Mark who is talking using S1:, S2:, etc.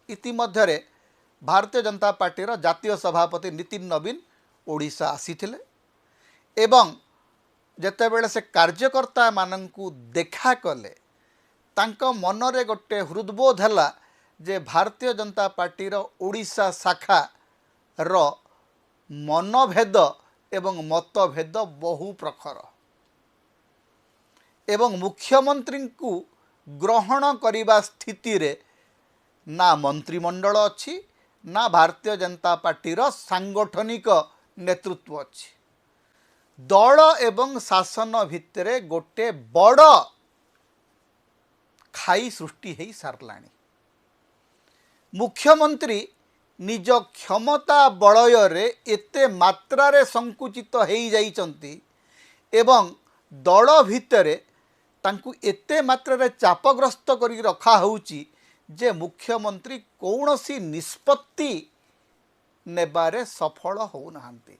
S1: इतिमध्यरे भारतीय जनता पार्टीर जातीय सभापति नितिन नवीन ओडिशा आसीथिले एवं जेतेबेले से कार्यकर्ता माननकु देखा कले तांको मनरे गोटे हृदबोध है जे भारतीय जनता पार्टीर ओडिशा शाखा रो मनभेद एवं मतभेद बहु प्रखर एवं मुख्यमंत्री को ग्रहण करने स्थिति रे ना मंत्रिमंडल अच्छी ना भारतीय जनता पार्टीर सांगठनिक नेतृत्व अच्छी दल एवं शासन भितरे गोटे बड़ खाई सृष्टि हो सारलानी। मुख्यमंत्री निज क्षमता बलय एते मात्रा संकुचित हो जाइचंती एवं दल भितरे तांकु एते मात्रा चापग्रस्त करी रखा होउची जे मुख्यमंत्री कौनसी निष्पत्ति नेबारे सफल हो नहांती।